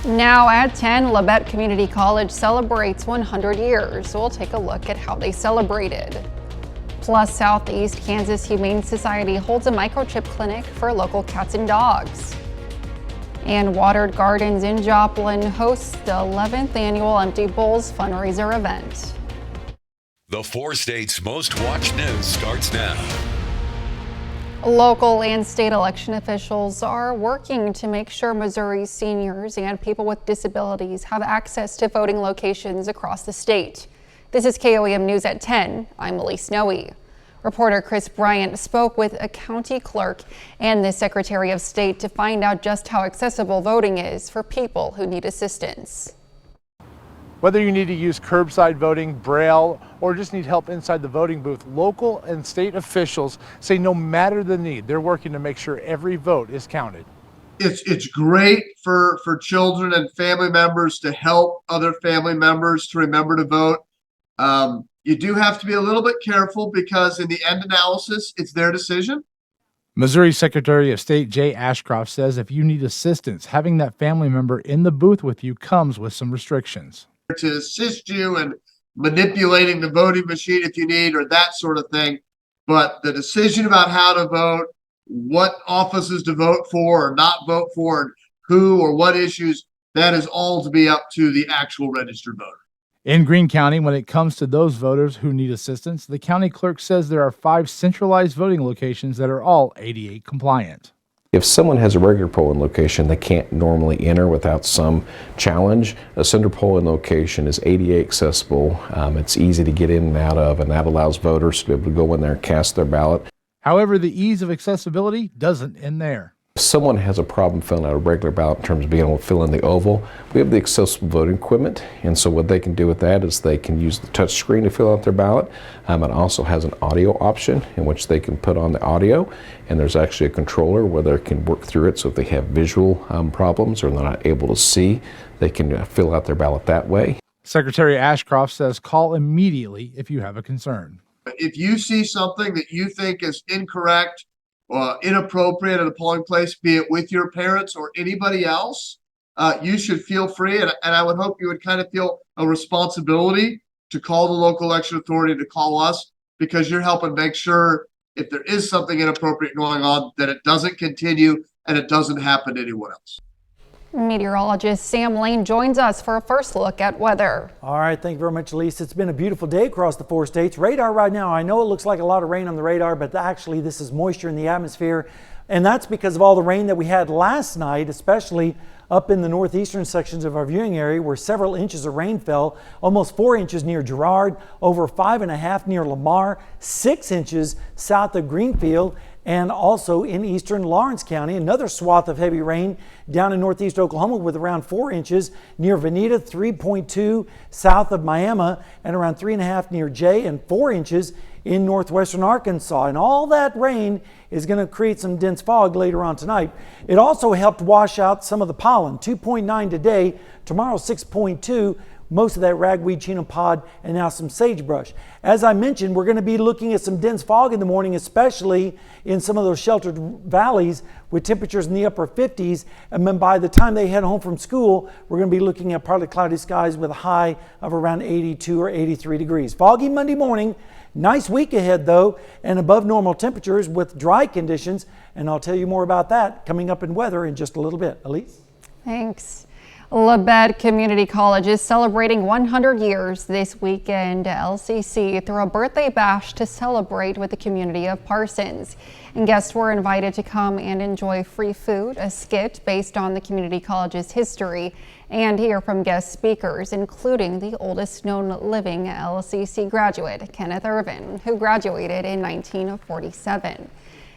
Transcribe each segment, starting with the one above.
Now at 10, Labette Community College celebrates 100 years. We'll take a look at how they celebrated. Plus, Southeast Kansas Humane Society holds a microchip clinic for local cats and dogs. And Watered Gardens in Joplin hosts the 11th annual Empty Bowls fundraiser event. The 4 states' most watched news starts now. Local and state election officials are working to make sure Missouri's seniors and people with disabilities have access to voting locations across the state. This is KOAM News at 10. I'm Elise Noe. Reporter Chris Bryant spoke with a county clerk and the Secretary of State to find out just how accessible voting is for people who need assistance. Whether you need to use curbside voting, braille, or just need help inside the voting booth, local and state officials say no matter the need, they're working to make sure every vote is counted. It's great for children and family members to help other family members to remember to vote. You do have to be a little bit careful because in the end analysis, it's their decision. Missouri Secretary of State Jay Ashcroft says if you need assistance, having that family member in the booth with you comes with some restrictions. To assist you in manipulating the voting machine if you need, or that sort of thing. But the decision about how to vote, what offices to vote for or not vote for, and who or what issues, that is all to be up to the actual registered voter. In Greene County, when it comes to those voters who need assistance, the county clerk says there are 5 centralized voting locations that are all ADA compliant. If someone has a regular polling location they can't normally enter without some challenge, a center polling location is ADA accessible. It's easy to get in and out of, and that allows voters to be able to go in there and cast their ballot. However, the ease of accessibility doesn't end there. If someone has a problem filling out a regular ballot in terms of being able to fill in the oval, we have the accessible voting equipment, and so what they can do with that is they can use the touch screen to fill out their ballot. It also has an audio option in which they can put on the audio, and there's actually a controller where they can work through it, so if they have visual problems or they're not able to see, they can fill out their ballot that way. Secretary Ashcroft says call immediately if you have a concern. If you see something that you think is incorrect, inappropriate at a polling place, be it with your parents or anybody else, you should feel free. And I would hope you would kind of feel a responsibility to call the local election authority, to call us, because you're helping make sure if there is something inappropriate going on, that it doesn't continue and it doesn't happen to anyone else. Meteorologist Sam Lane joins us for a first look at weather. All right, thank you very much, Elise. It's been a beautiful day across the 4 states. Radar right now, I know it looks like a lot of rain on the radar, but actually this is moisture in the atmosphere. And that's because of all the rain that we had last night, especially up in the northeastern sections of our viewing area where several inches of rain fell, almost 4 inches near Girard, over 5.5 near Lamar, 6 inches south of Greenfield, and also in eastern Lawrence County, another swath of heavy rain down in northeast Oklahoma with around 4 inches near Veneta, 3.2 south of Miami, and around 3.5 near Jay, and 4 inches in northwestern Arkansas. And all that rain is going to create some dense fog later on tonight. It also helped wash out some of the pollen, 2.9 today, tomorrow 6.2. Most of that ragweed chenopod, and now some sagebrush. As I mentioned, we're going to be looking at some dense fog in the morning, especially in some of those sheltered valleys with temperatures in the upper 50s. And then by the time they head home from school, we're going to be looking at partly cloudy skies with a high of around 82 or 83 degrees. Foggy Monday morning. Nice week ahead, though, and above normal temperatures with dry conditions. And I'll tell you more about that coming up in weather in just a little bit. Elise? Thanks. Labette Community College is celebrating 100 years this weekend. LCC threw a birthday bash to celebrate with the community of Parsons. And guests were invited to come and enjoy free food, a skit based on the community college's history, and hear from guest speakers, including the oldest known living LCC graduate, Kenneth Irvin, who graduated in 1947.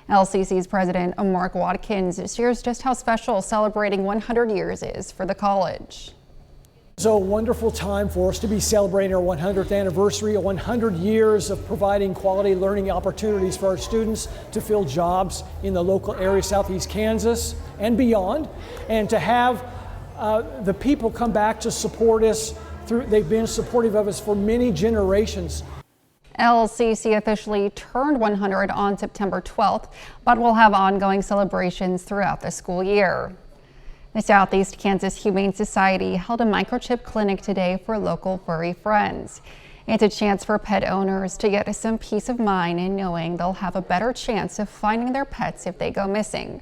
LCC's president, Mark Watkins, shares just how special celebrating 100 years is for the college. It's a wonderful time for us to be celebrating our 100th anniversary, 100 years of providing quality learning opportunities for our students to fill jobs in the local area, Southeast Kansas and beyond, and to have the people come back to support us. They've been supportive of us for many generations. LCC officially turned 100 on September 12th, but will have ongoing celebrations throughout the school year. The Southeast Kansas Humane Society held a microchip clinic today for local furry friends. It's a chance for pet owners to get some peace of mind in knowing they'll have a better chance of finding their pets if they go missing.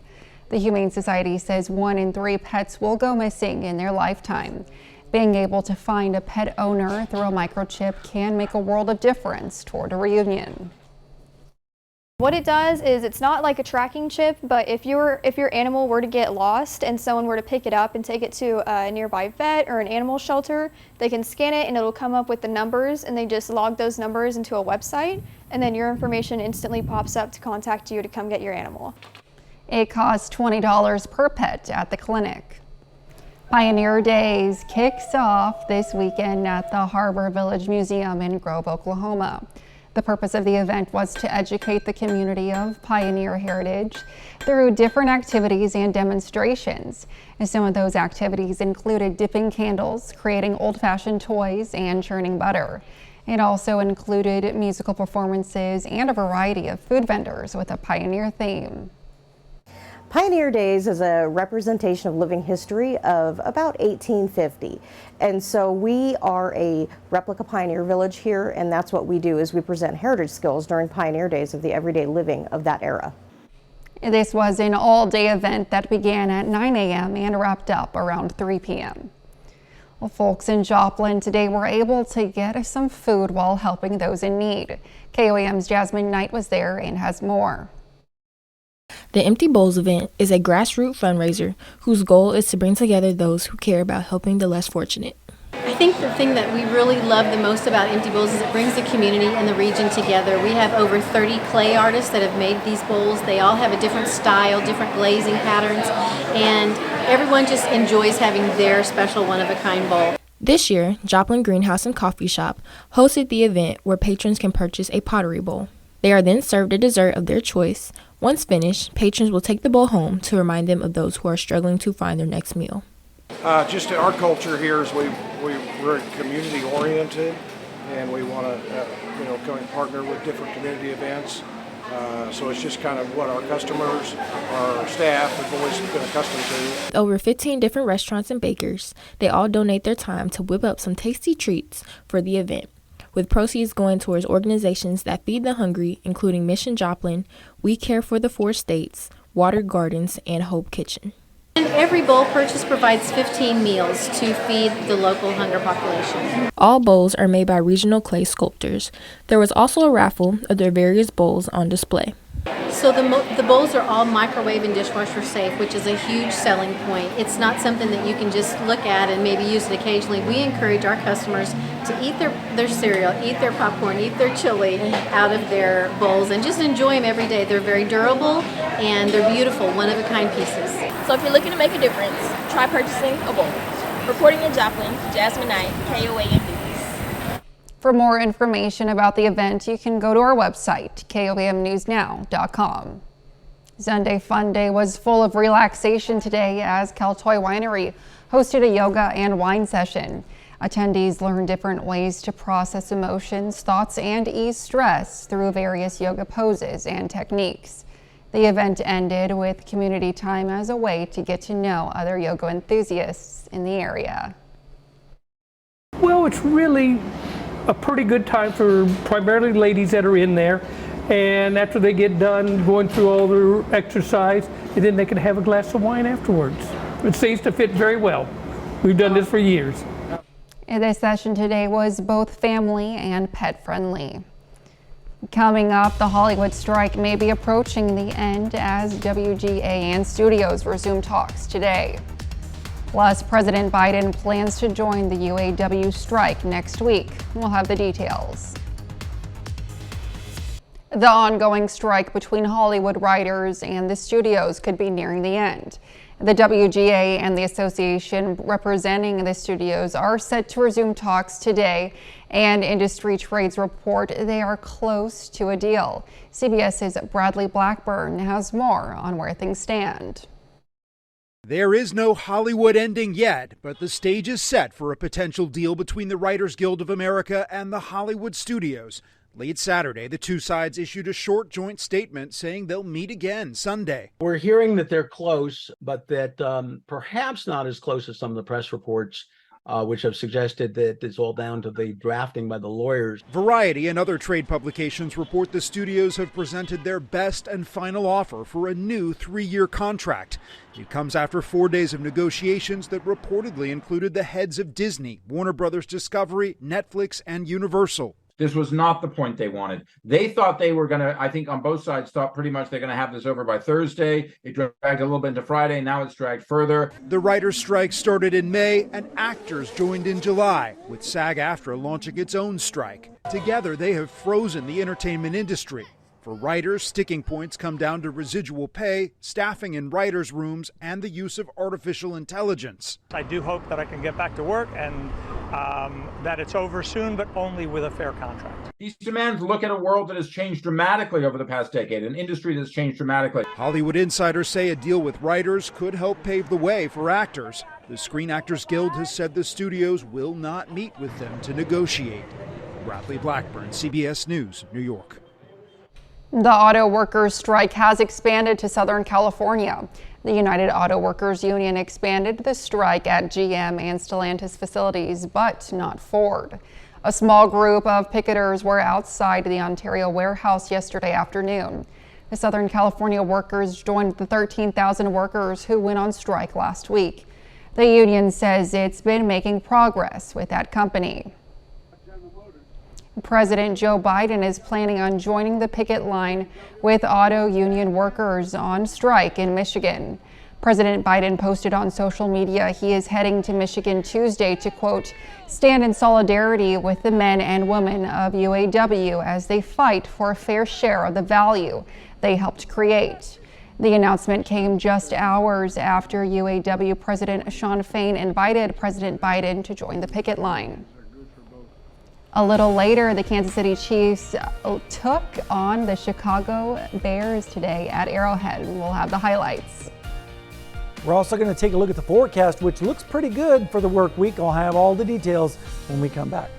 The Humane Society says 1 in 3 pets will go missing in their lifetime. Being able to find a pet owner through a microchip can make a world of difference toward a reunion. What it does is it's not like a tracking chip, but if your animal were to get lost and someone were to pick it up and take it to a nearby vet or an animal shelter, they can scan it and it'll come up with the numbers, and they just log those numbers into a website, and then your information instantly pops up to contact you to come get your animal. It costs $20 per pet at the clinic. Pioneer Days kicks off this weekend at the Harbor Village Museum in Grove, Oklahoma. The purpose of the event was to educate the community of pioneer heritage through different activities and demonstrations. And some of those activities included dipping candles, creating old-fashioned toys, and churning butter. It also included musical performances and a variety of food vendors with a pioneer theme. Pioneer Days is a representation of living history of about 1850. And so we are a replica pioneer village here, and that's what we do is we present heritage skills during Pioneer Days of the everyday living of that era. This was an all-day event that began at 9 a.m. and wrapped up around 3 p.m. Well, folks in Joplin today were able to get some food while helping those in need. KOAM's Jasmine Knight was there and has more. The Empty Bowls event is a grassroots fundraiser whose goal is to bring together those who care about helping the less fortunate. I think the thing that we really love the most about Empty Bowls is it brings the community and the region together. We have over 30 clay artists that have made these bowls. They all have a different style, different glazing patterns, and everyone just enjoys having their special one-of-a-kind bowl. This year, Joplin Greenhouse and Coffee Shop hosted the event where patrons can purchase a pottery bowl. They are then served a dessert of their choice. Once finished, patrons will take the bowl home to remind them of those who are struggling to find their next meal. Just our culture here is we're community oriented, and we want to go and partner with different community events. So it's just kind of what our customers, our staff have always been accustomed to. Over 15 different restaurants and bakers, they all donate their time to whip up some tasty treats for the event, with proceeds going towards organizations that feed the hungry, including Mission Joplin, We Care for the 4 States, Water Gardens, and Hope Kitchen. And every bowl purchase provides 15 meals to feed the local hunger population. All bowls are made by regional clay sculptors. There was also a raffle of their various bowls on display. So the bowls are all microwave and dishwasher safe, which is a huge selling point. It's not something that you can just look at and maybe use it occasionally. We encourage our customers to eat their cereal, eat their popcorn, eat their chili out of their bowls, and just enjoy them every day. They're very durable and they're beautiful, one-of-a-kind pieces. So if you're looking to make a difference, try purchasing a bowl. Reporting in Joplin, Jasmine Knight, KOAM News. For more information about the event, you can go to our website, KOAMnewsnow.com. Sunday Fun Day was full of relaxation today as Kaltoy Winery hosted a yoga and wine session. Attendees learned different ways to process emotions, thoughts, and ease stress through various yoga poses and techniques. The event ended with community time as a way to get to know other yoga enthusiasts in the area. Well, it's really a pretty good time for primarily ladies that are in there, and after they get done going through all their exercise, and then they can have a glass of wine afterwards. It seems to fit very well. We've done this for years. This session today was both family and pet friendly. Coming up, the Hollywood strike may be approaching the end as WGA and studios resume talks today. Plus, President Biden plans to join the UAW strike next week. We'll have the details. The ongoing strike between Hollywood writers and the studios could be nearing the end. The WGA and the association representing the studios are set to resume talks today, and industry trades report they are close to a deal. CBS's Bradley Blackburn has more on where things stand. There is no Hollywood ending yet, but the stage is set for a potential deal between the Writers Guild of America and the Hollywood studios. Late Saturday, the two sides issued a short joint statement saying they'll meet again Sunday. We're hearing that they're close, but that perhaps not as close as some of the press reports, which have suggested that it's all down to the drafting by the lawyers. Variety and other trade publications report the studios have presented their best and final offer for a new 3-year contract. It comes after 4 days of negotiations that reportedly included the heads of Disney, Warner Brothers Discovery, Netflix, and Universal. This was not the point they wanted. They thought they were going to, I think on both sides, thought pretty much they're going to have this over by Thursday. It dragged a little bit into Friday. Now it's dragged further. The writers' strike started in May and actors joined in July, with SAG-AFTRA launching its own strike. Together, they have frozen the entertainment industry. For writers, sticking points come down to residual pay, staffing in writers' rooms, and the use of artificial intelligence. I do hope that I can get back to work and that it's over soon, but only with a fair contract. These demands look at a world that has changed dramatically over the past decade, an industry that's changed dramatically. Hollywood insiders say a deal with writers could help pave the way for actors. The Screen Actors Guild has said the studios will not meet with them to negotiate. Bradley Blackburn, CBS News, New York. The auto workers' strike has expanded to Southern California. The United Auto Workers Union expanded the strike at GM and Stellantis facilities, but not Ford. A small group of picketers were outside the Ontario warehouse yesterday afternoon. The Southern California workers joined the 13,000 workers who went on strike last week. The union says it's been making progress with that company. President Joe Biden is planning on joining the picket line with auto union workers on strike in Michigan. President Biden posted on social media he is heading to Michigan Tuesday to, quote, stand in solidarity with the men and women of UAW as they fight for a fair share of the value they helped create. The announcement came just hours after UAW President Shawn Fain invited President Biden to join the picket line. A little later, the Kansas City Chiefs took on the Chicago Bears today at Arrowhead. We'll have the highlights. We're also going to take a look at the forecast, which looks pretty good for the work week. I'll have all the details when we come back.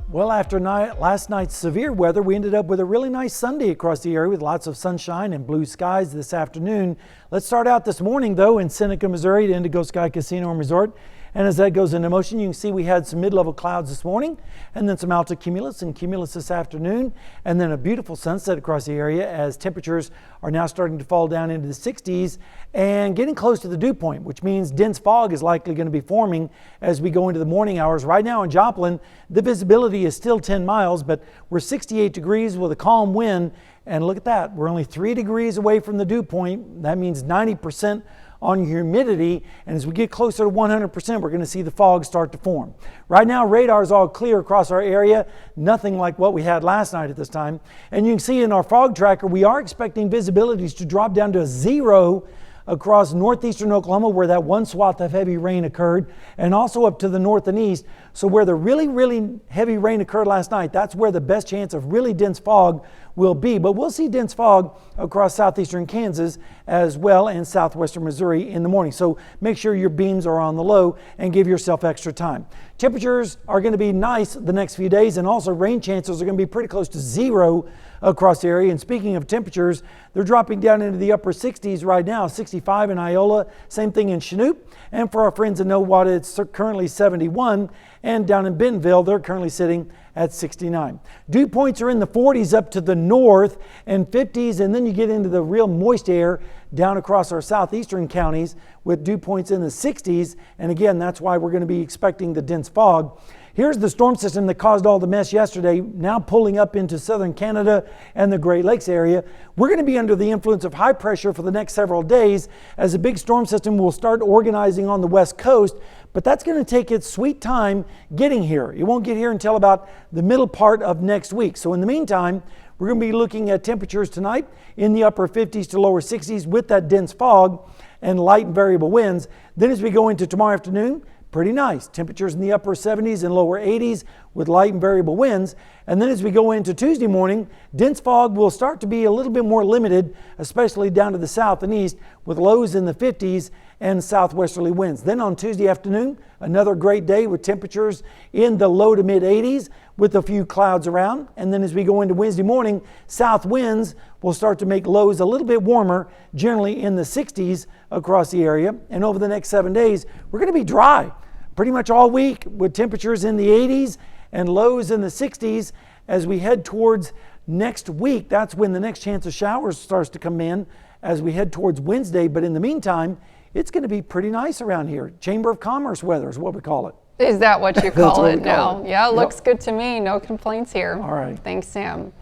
Well, after last night's severe weather, we ended up with a really nice Sunday across the area with lots of sunshine and blue skies this afternoon. Let's start out this morning, though, in Seneca, Missouri, at Indigo Sky Casino and Resort. And as that goes into motion, you can see we had some mid-level clouds this morning, and then some altocumulus and cumulus this afternoon, and then a beautiful sunset across the area as temperatures are now starting to fall down into the 60s and getting close to the dew point, which means dense fog is likely going to be forming as we go into the morning hours. Right now in Joplin, the visibility is still 10 miles, but we're 68 degrees with a calm wind, and look at that, we're only 3 degrees away from the dew point. That means 90% on humidity, and as we get closer to 100%, we're going to see the fog start to form. Right now, radar is all clear across our area, nothing like what we had last night at this time. And you can see in our fog tracker, we are expecting visibilities to drop down to 0 across northeastern Oklahoma, where that one swath of heavy rain occurred, and also up to the north and east. So where the really heavy rain occurred last night, that's where the best chance of really dense fog will be. But we'll see dense fog across southeastern Kansas as well and southwestern Missouri in the morning. So make sure your beams are on the low and give yourself extra time. Temperatures are going to be nice the next few days, and also rain chances are going to be pretty close to 0 across the area. And speaking of temperatures, they're dropping down into the upper 60s right now, 65 in Iola, same thing in Chinook. And for our friends in Nowata, it's currently 71. And down in Bentonville, they're currently sitting at 69. Dew points are in the 40s up to the north and 50s, and then you get into the real moist air down across our southeastern counties with dew points in the 60s. And again, that's why we're going to be expecting the dense fog. Here's the storm system that caused all the mess yesterday, now pulling up into southern Canada and the Great Lakes area. We're going to be under the influence of high pressure for the next several days as a big storm system will start organizing on the west coast, but that's going to take its sweet time getting here. It won't get here until about the middle part of next week. So in the meantime, we're going to be looking at temperatures tonight in the upper 50s to lower 60s with that dense fog and light and variable winds. Then as we go into tomorrow afternoon, pretty nice. Temperatures in the upper 70s and lower 80s with light and variable winds. And then as we go into Tuesday morning, dense fog will start to be a little bit more limited, especially down to the south and east with lows in the 50s and southwesterly winds. Then on Tuesday afternoon, another great day with temperatures in the low to mid 80s with a few clouds around. And then as we go into Wednesday morning, south winds will start to make lows a little bit warmer, generally in the 60s across the area. And over the next 7 days, we're going to be dry pretty much all week with temperatures in the 80s and lows in the 60s. As we head towards next week, that's when the next chance of showers starts to come in as we head towards Wednesday. But in the meantime, it's going to be pretty nice around here. Chamber of Commerce weather is what we call it. Is that what you call it now? Yeah, it Yep. looks good to me. No complaints here. All right. Thanks, Sam.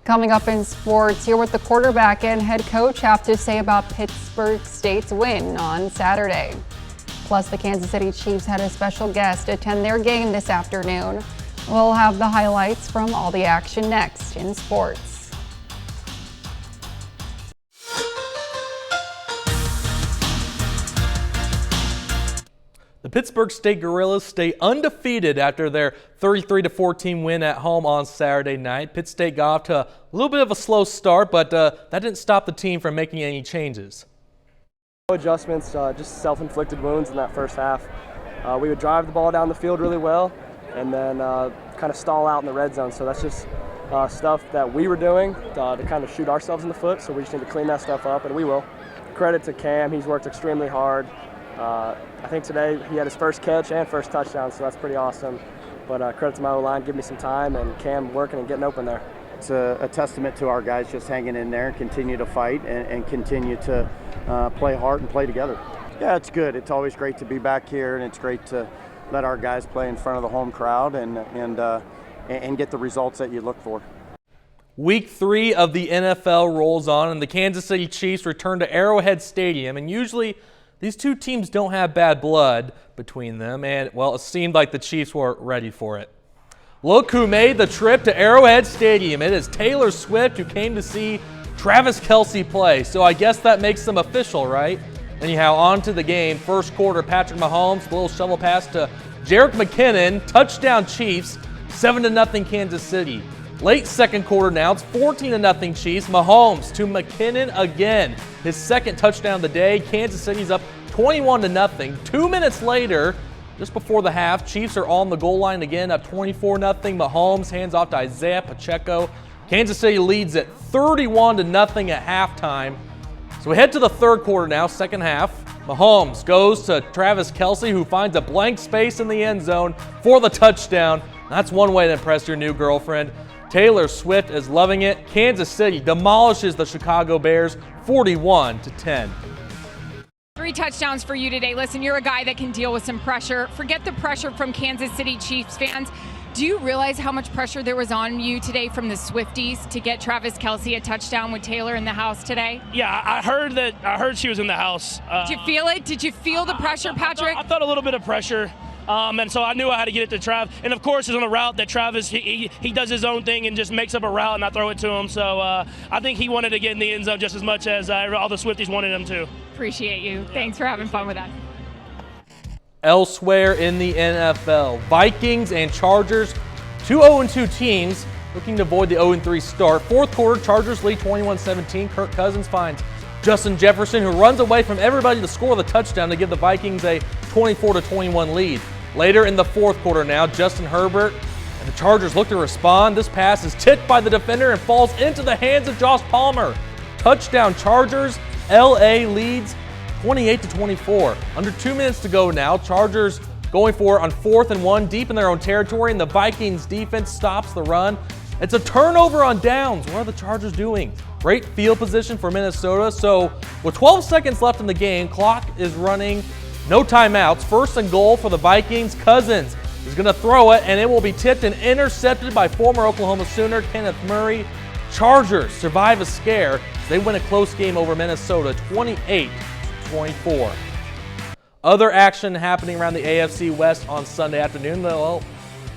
Coming up in sports, here what the quarterback and head coach have to say about Pittsburgh State's win on Saturday. Plus, the Kansas City Chiefs had a special guest attend their game this afternoon. We'll have the highlights from all the action next in sports. The Pittsburgh State Gorillas stay undefeated after their 33-14 win at home on Saturday night. Pitt State got off to a little bit of a slow start, but that didn't stop the team from making any changes. No adjustments, just self-inflicted wounds in that first half. We would drive the ball down the field really well and then kind of stall out in the red zone. So that's just stuff that we were doing to kind of shoot ourselves in the foot. So we just need to clean that stuff up, and we will. Credit to Cam, he's worked extremely hard. I think today he had his first catch and first touchdown, so that's pretty awesome. But credit to my O-line, give me some time, and Cam working and getting open there. It's a testament to our guys just hanging in there and continue to fight and continue to play hard and play together. Yeah, it's good. It's always great to be back here, and it's great to let our guys play in front of the home crowd and get the results that you look for. Week 3 of the NFL rolls on, and the Kansas City Chiefs return to Arrowhead Stadium. And usually these two teams don't have bad blood between them, and, well, it seemed like the Chiefs weren't ready for it. Look who made the trip to Arrowhead Stadium. It is Taylor Swift, who came to see Travis Kelce play. So I guess that makes them official, right? Anyhow, on to the game. First quarter, Patrick Mahomes, a little shovel pass to Jerick McKinnon. Touchdown Chiefs, 7-0 Kansas City. Late second quarter now, it's 14-0 Chiefs. Mahomes to McKinnon again. His second touchdown of the day. Kansas City's up 21-0. 2 minutes later, just before the half, Chiefs are on the goal line again, up 24-0. Mahomes hands off to Isaiah Pacheco. Kansas City leads at 31-0 at halftime. So we head to the third quarter now, second half. Mahomes goes to Travis Kelce, who finds a blank space in the end zone for the touchdown. That's one way to impress your new girlfriend. Taylor Swift is loving it. Kansas City demolishes the Chicago Bears 41-10. 3 touchdowns for you today. Listen, you're a guy that can deal with some pressure. Forget the pressure from Kansas City Chiefs fans. Do you realize how much pressure there was on you today from the Swifties to get Travis Kelce a touchdown with Taylor in the house today? Yeah, I heard she was in the house. Did you feel it? Did you feel the pressure, Patrick? I felt a little bit of pressure. And so I knew I had to get it to Trav. And of course, it's on a route that Travis, he does his own thing and just makes up a route and I throw it to him. So I think he wanted to get in the end zone just as much as all the Swifties wanted him to. Appreciate you. Thanks for having fun with us. Elsewhere in the NFL, Vikings and Chargers, 2 0-2 teams looking to avoid the 0-3 start. Fourth quarter, Chargers lead 21-17. Kirk Cousins finds Justin Jefferson, who runs away from everybody to score the touchdown to give the Vikings a 24-21 lead. Later in the fourth quarter now, Justin Herbert and the Chargers look to respond. This pass is tipped by the defender and falls into the hands of Josh Palmer. Touchdown Chargers. LA leads 28-24. Under 2 minutes to go now. Chargers going for it on 4th and 1 deep in their own territory, and the Vikings defense stops the run. It's a turnover on downs. What are the Chargers doing? Great field position for Minnesota. So with 12 seconds left in the game, clock is running, no timeouts. 1st and goal for the Vikings. Cousins is going to throw it, and it will be tipped and intercepted by former Oklahoma Sooner Kenneth Murray. Chargers survive a scare. They win a close game over Minnesota, 28-24. Other action happening around the AFC West on Sunday afternoon, though.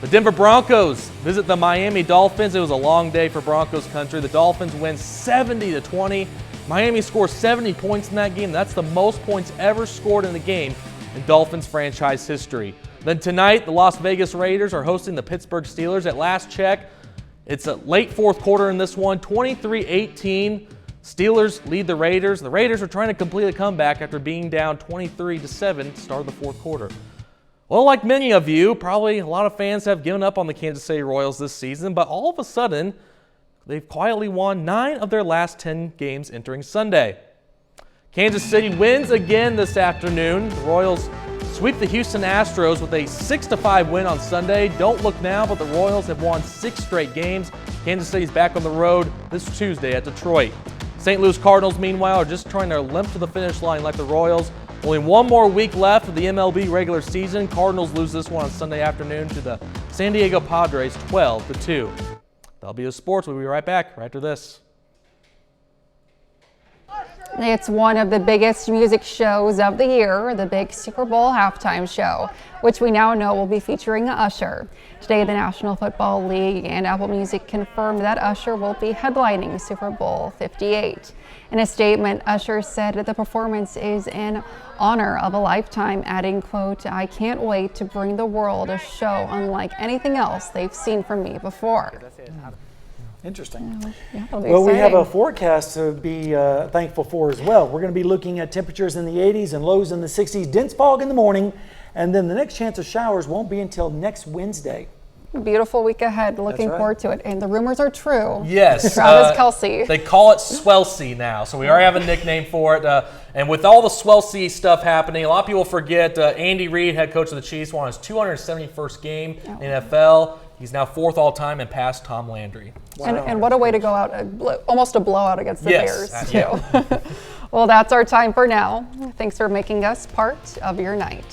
The Denver Broncos visit the Miami Dolphins. It was a long day for Broncos country. The Dolphins win 70-20. Miami scores 70 points in that game. That's the most points ever scored in a game in Dolphins franchise history. Then tonight, the Las Vegas Raiders are hosting the Pittsburgh Steelers. At last check, it's a late fourth quarter in this one, 23-18. Steelers lead the Raiders. The Raiders are trying to complete a comeback after being down 23-7 to start the fourth quarter. Well, like many of you, probably a lot of fans have given up on the Kansas City Royals this season, but all of a sudden, they've quietly won 9 of their last 10 games entering Sunday. Kansas City wins again this afternoon. The Royals sweep the Houston Astros with a 6-5 win on Sunday. Don't look now, but the Royals have won 6 straight games. Kansas City's back on the road this Tuesday at Detroit. St. Louis Cardinals, meanwhile, are just trying to limp to the finish line like the Royals. Only one more week left of the MLB regular season. Cardinals lose this one on Sunday afternoon to the San Diego Padres 12-2. That'll be the sports. We'll be right back right after this. It's one of the biggest music shows of the year, the big Super Bowl halftime show, which we now know will be featuring Usher. Today, the National Football League and Apple Music confirmed that Usher will be headlining Super Bowl 58. In a statement, Usher said that the performance is in honor of a lifetime, adding, quote, "I can't wait to bring the world a show unlike anything else they've seen from me before." Interesting. Well, we have a forecast to be thankful for as well. We're going to be looking at temperatures in the 80s and lows in the 60s, dense fog in the morning, and then the next chance of showers won't be until next Wednesday. Beautiful week ahead. Looking forward to it. And the rumors are true. Yes. Travis Kelce. They call it Swelsey now, so we already have a nickname for it. And with all the Swelsey stuff happening, a lot of people forget Andy Reid, head coach of the Chiefs, won his 271st game in NFL. He's now 4th all-time and passed Tom Landry. Wow. And what a way to go out, almost a blowout against the Bears, too. Yeah. Well, that's our time for now. Thanks for making us part of your night.